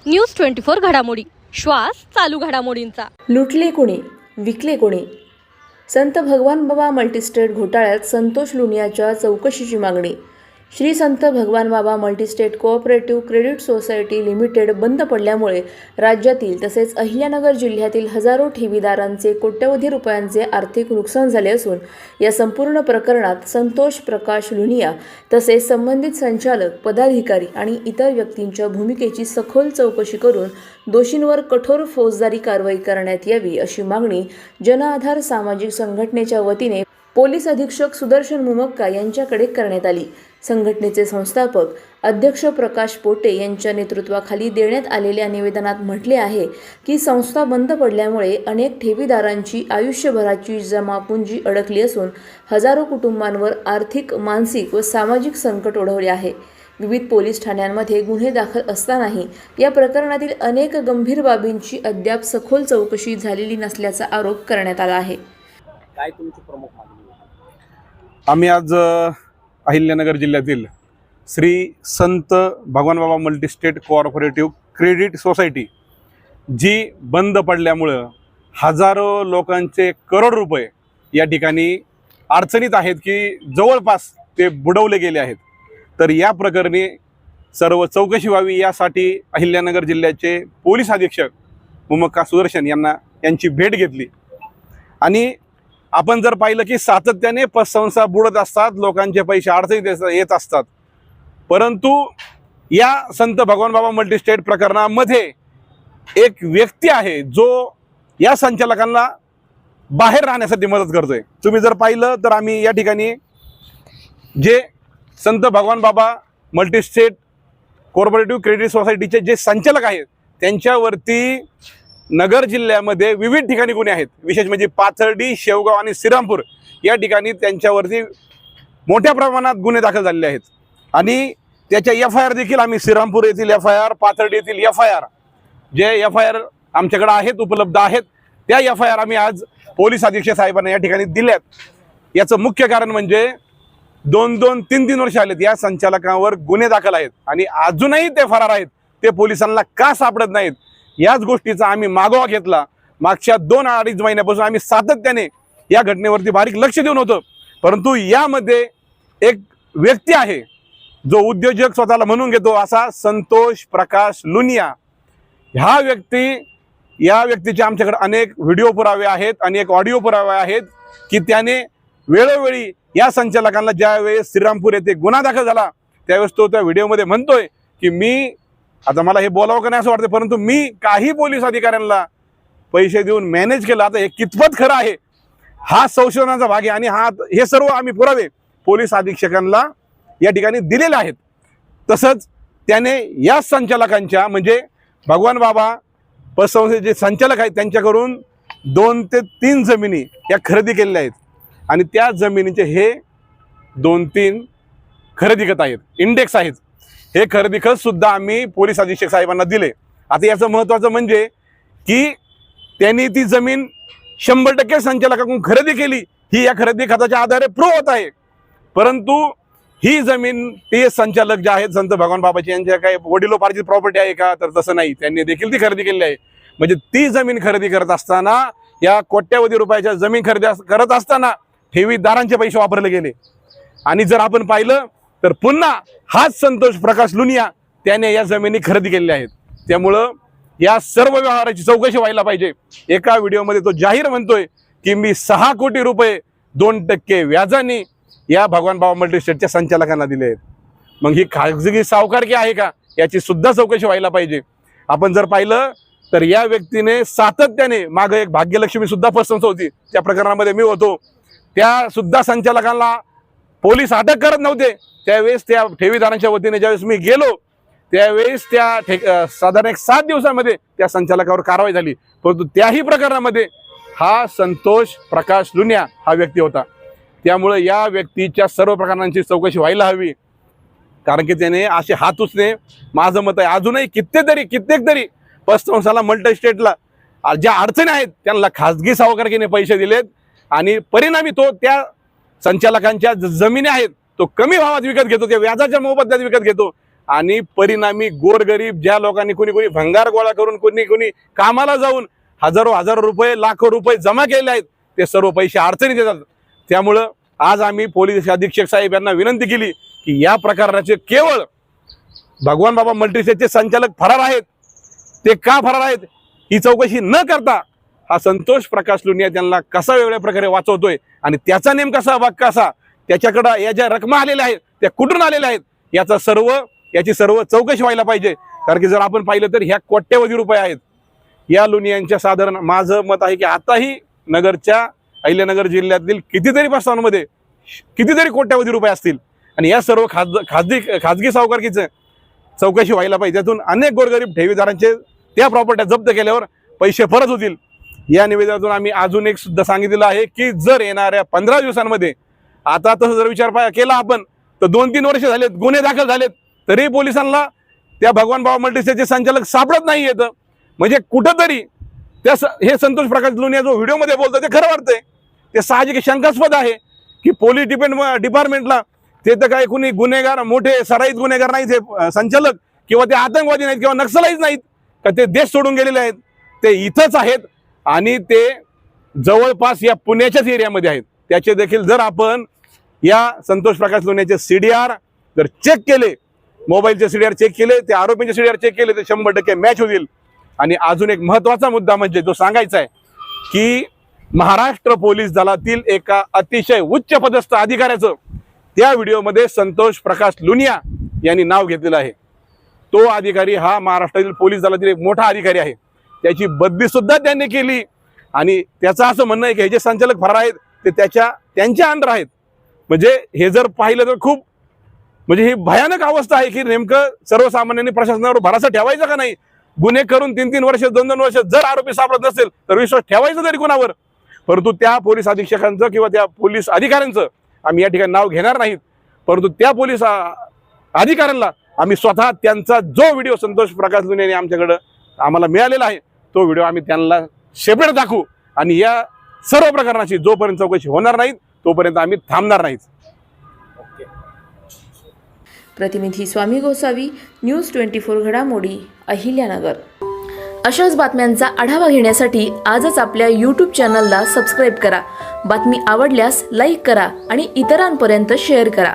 News 24 घडामोडी, श्वास चालू घडामोडींचा। लुटले कोणी, विकले कोणी? संत भगवान बाबा मल्टीस्टेट घोटाळ्यात संतोष लुनियाच्या चौकशीची मागणी। श्री संत भगवान बाबा multi-state cooperative credit society limited बंद पडल्यामुळे राज्यातील तसेच अहिल्यानगर जिल्ह्यातील हजारो ठेवीदारांचे कोट्यवधी रुपयांचे आर्थिक नुकसान झाले असून या संपूर्ण प्रकरणात संतोष प्रकाश लुनिया तसेच संबंधित संचालक, पदाधिकारी आणि इतर व्यक्तींच्या भूमिकेची सखोल चौकशी करून दोषींवर कठोर फौजदारी कारवाई करण्यात यावी अशी मागणी जन आधार सामाजिक संघटनेच्या वतीने पोलीस अधीक्षक सुदर्शन मुमक्का यांच्याकडे करण्यात आली। संघटनेचे संस्थापक अध्यक्ष प्रकाश पोटे यांच्या नेतृत्वाखाली देण्यात आलेल्या निवेदनात म्हटले आहे की संस्था बंद पडल्यामुळे अनेक ठेवीदारांची आयुष्यभराची जमापुंजी अडकली असून हजारो कुटुंबांवर आर्थिक, मानसिक व सामाजिक संकट ओढवले आहे। विविध पोलीस ठाण्यांमध्ये गुन्हे दाखल असतानाही या प्रकरणातील अनेक गंभीर बाबींची अद्याप सखोल चौकशी झालेली नसल्याचा आरोप करण्यात आला आहे। काय तुमची प्रमुख मागणी? आम्ही आज अहिल्यानगर जिल्ह्यातील श्री संत भगवान बाबा मल्टीस्टेट कोऑपरेटिव्ह क्रेडिट सोसायटी जी बंद पडल्यामुळं हजारो लोकांचे करोड रुपये या ठिकाणी अडचणीत आहेत की जवळपास ते बुडवले गेले आहेत। तर या प्रकरणी सर्व चौकशी व्हावी यासाठी अहिल्यानगर जिल्ह्याचे पोलीस अधीक्षक मुमक्का सुदर्शन यांची भेट घेतली। आणि आपण जर पाहिलं की सातत्याने पतसंस्था बुडत असतात, लोकांचे पैसे अडचणीत येत असतात, परंतु या संत भगवान बाबा मल्टीस्टेट प्रकरणामध्ये एक व्यक्ती आहे जो या संचालकांना बाहेर राहण्यासाठी मदत करतोय। तुम्ही जर पाहिलं तर आम्ही या ठिकाणी जे संत भगवान बाबा मल्टीस्टेट कोऑपरेटिव्ह क्रेडिट सोसायटीचे जे संचालक आहेत त्यांच्यावरती नगर जिल्ह्यामध्ये विविध ठिकाणी गुन्हे आहेत, विशेष म्हणजे पाथर्डी, शेवगाव आणि श्रीरामपूर या ठिकाणी त्यांच्यावरती मोठ्या प्रमाणात गुन्हे दाखल झालेले आहेत। आणि त्याच्या FIR देखील आम्ही श्रीरामपूर येथील FIR, पाथर्डी येथील FIR जे FIR आमच्याकडे आहेत, उपलब्ध आहेत, त्या FIR आम्ही आज पोलीस अधीक्षक साहेबांना या ठिकाणी दिल्यात। याचं मुख्य कारण म्हणजे 2-2, 3-3 वर्ष आलेत या संचालकांवर गुन्हे दाखल आहेत आणि अजूनही ते फरार आहेत। ते पोलिसांना का सापडत नाहीत याच गोष्टीचा आम्ही मागोवा घेतला। मागच्या 2-2.5 महिन्यापासून आम्ही सातत्याने या घटनेवरती बारीक लक्ष देऊन होतो, परंतु यामध्ये एक व्यक्ती आहे जो उद्योजक स्वतःला म्हणून घेतो असा संतोष प्रकाश लुनिया। ह्या व्यक्तीचे आमच्याकडे अनेक व्हिडिओ पुरावे आहेत, अनेक ऑडिओ पुरावे आहेत की त्याने वेळोवेळी या संचालकांना ज्यावेळेस श्रीरामपूर येथे गुन्हा दाखल झाला त्यावेळेस तो त्या व्हिडिओमध्ये म्हणतोय की मी आता मला हे बोलावं का नाही असं वाटतं, परंतु मी काही पोलीस अधिकाऱ्यांना पैसे देऊन मॅनेज केलं। आता हे कितपत खरं आहे हा संशोधनाचा भाग आहे आणि हे सर्व आम्ही पुरावे पोलीस अधीक्षकांना या ठिकाणी दिलेले आहेत। तसंच त्याने या संचालकांच्या म्हणजे भगवान बाबा पतसंस्थेचे संचालक आहेत त्यांच्याकडून 2 ते 3 जमिनी या खरेदी केलेल्या आहेत आणि त्या जमिनीचे हे 2-3 खरेदी खत आहेत, इंडेक्स आहेत। हे खरेदी खत सुद्धा आम्ही पोलीस अधीक्षक साहेबांना दिले। आता याचं महत्त्वाचं म्हणजे की त्यांनी ती जमीन 100% संचालकाकडून खरेदी केली, ही या खरेदी खताच्या आधारे प्रूव्ह होत आहे। परंतु ही जमीन ते संचालक जे आहेत संत भगवान बाबाची यांच्या काही वडिलोपार्जित प्रॉपर्टी आहे का, तर तसं नाही, त्यांनी देखील ती खरेदी केलेली आहे। म्हणजे ती जमीन खरेदी करत असताना या कोट्यवधी रुपयाच्या जमीन खरेदी करत असताना ठेवीदारांचे पैसे वापरले गेले। आणि जर आपण पाहिलं तर पुन्हा हाच संतोष प्रकाश लुनिया त्याने या जमिनी खरेदी केलेल्या आहेत। त्यामुळं या सर्व व्यवहाराची चौकशी व्हायला पाहिजे। एका व्हिडिओमध्ये तो जाहीर म्हणतोय की मी 6 कोटी रुपये 2% व्याजाने या भगवान बाबा मल्टीस्टेटच्या संचालकांना दिले आहेत। मग ही खाजगी सावकारकी आहे का याची सुद्धा चौकशी व्हायला पाहिजे। आपण जर पाहिलं तर या व्यक्तीने सातत्याने मागे एक भाग्यलक्ष्मी सुद्धा पतसंस्था होती, त्या प्रकरणामध्ये मी होतो, त्या सुद्धा संचालकांना पोलीस अटक करत नव्हते। त्यावेळेस त्या ठेवीदारांच्या वतीने ज्यावेळेस मी गेलो त्यावेळेस त्या साधारण 7 दिवसामध्ये त्या संचालकावर कारवाई झाली, परंतु त्याही प्रकरणामध्ये हा संतोष प्रकाश लुनिया हा व्यक्ती होता। त्यामुळे या व्यक्तीच्या सर्व प्रकरणांची चौकशी व्हायला हवी, कारण की त्याने असे हात उचले, माझं मत आहे अजूनही कित्येक तरी पतसंस्थाला मल्टीस्टेटला ज्या अडचणी आहेत त्यांना खाजगी सावकारकीने पैसे दिलेत आणि परिणामी तो त्या संचालकांच्या जमिनी आहेत तो कमी भावात विकत घेतो, त्या व्याजाच्या मोबदल्यात विकत घेतो आणि परिणामी गोरगरीब ज्या लोकांनी कोणी भंगार गोळा करून कोणी कामाला जाऊन हजारो रुपये लाखो रुपये जमा केले आहेत ते सर्व पैसे अडचणीत येतात. त्यामुळं आज आम्ही पोलीस अधीक्षक साहेब यांना विनंती केली की या प्रकाराचे केवळ भगवान बाबा मल्टीस्टेटचे संचालक फरार आहेत. ते का फरार आहेत ही चौकशी न करता हा संतोष प्रकाश लुनिया त्यांना कसा वेगळ्या प्रकारे वाचवतोय आणि त्याचा नेमका सहभाग कसा, त्याच्याकडे या ज्या रकमा आलेल्या आहेत त्या कुठून आलेल्या आहेत याची सर्व चौकशी व्हायला पाहिजे. कारण की जर आपण पाहिलं तर ह्या कोट्यवधी रुपये आहेत या लुनियांच्या. साधारण माझं मत आहे की आताही नगरच्या अहिल्यानगर जिल्ह्यातील कितीतरी प्रस्तावांमध्ये कितीतरी कोट्यवधी रुपये असतील आणि या सर्व खाजगी सावकारकीचं चौकशी व्हायला पाहिजे. त्यातून अनेक गोरगरीब ठेवीदारांचे त्या प्रॉपर्ट्या जप्त केल्यावर पैसे परत होतील. या निवेदनातून आम्ही अजून एक सुद्धा सांगितलेलं आहे की जर येणाऱ्या 15 दिवसांमध्ये आता तसं जर विचार केला आपण तर 2-3 वर्ष झालेत, गुन्हे दाखल झालेत, तरी पोलिसांना त्या भगवान बाबा मल्टीस्टेटचे संचालक सापडत नाही येतं. म्हणजे कुठंतरी हे संतोष प्रकाश लुनिया जो व्हिडिओमध्ये बोलतो ते खरं वाटतंय. ते साहजिक शंकास्पद आहे की पोलीस डिपार्टमेंटला ते तर काही कुणी गुन्हेगार मोठे सराईत गुन्हेगार नाहीत हे संचालक, किंवा ते आतंकवादी नाहीत किंवा नक्सलाईच नाहीत का ते देश सोडून गेलेले आहेत. ते इथंच आहेत आणि ते जवळपास या पुण्याच्याच एरियामध्ये आहेत. त्याचे देखील जर आपण या संतोष प्रकाश लुनियाचे CDR जर चेक केले, मोबाईलचे CDR चेक केले, ते आरोपींचे CDR चेक केले, ते 100% मॅच होतील. आणि अजून एक महत्त्वाचा मुद्दा म्हणजे जो सांगायचा आहे की महाराष्ट्र पोलीस दलातील एका अतिशय उच्च पदस्थ अधिकाऱ्याचं त्या व्हिडिओमध्ये संतोष प्रकाश लुनिया यांनी नाव घेतलेलं आहे. तो अधिकारी हा महाराष्ट्रातील पोलीस दलातील एक मोठा अधिकारी आहे. त्याची बदली सुद्धा त्यांनी केली आणि त्याचं असं म्हणणं आहे की हे जे संचालक फरार आहेत ते त्यांच्या अंडर आहेत. म्हणजे हे जर पाहिलं तर खूप म्हणजे ही भयानक अवस्था आहे की नेमकं सर्वसामान्यांनी प्रशासनावर भरोसा ठेवायचा का नाही. गुन्हे करून 3-3 वर्ष 2-2 वर्ष जर आरोपी सापडत नसेल तर विश्वास ठेवायचा तरी कुणावर. परंतु त्या पोलीस अधीक्षकांचं किंवा त्या पोलीस अधिकाऱ्यांचं आम्ही या ठिकाणी नाव घेणार नाहीत, परंतु त्या पोलीस अधिकाऱ्यांना आम्ही स्वतः त्यांचा जो व्हिडिओ संतोष प्रकाश लुनिया यांनी आम्हाला मिळालेला आहे तो व्हिडिओ आम्ही त्यांना सेपरेट दाखवू आणि या सर्व प्रकरणाची जोपर्यंत चौकशी होणार नाही तोपर्यंत आम्ही थांबणार नाहीत. प्रतिनिधी स्वामी गोसावी, न्यूज 24 घडामोडी, अहिल्यानगर. अशाच बातम्यांचा आढावा घेण्यासाठी आजच आपल्या YouTube चॅनलला सबस्क्राईब करा. बातमी आवडल्यास लाईक करा आणि इतरांपर्यंत शेअर करा.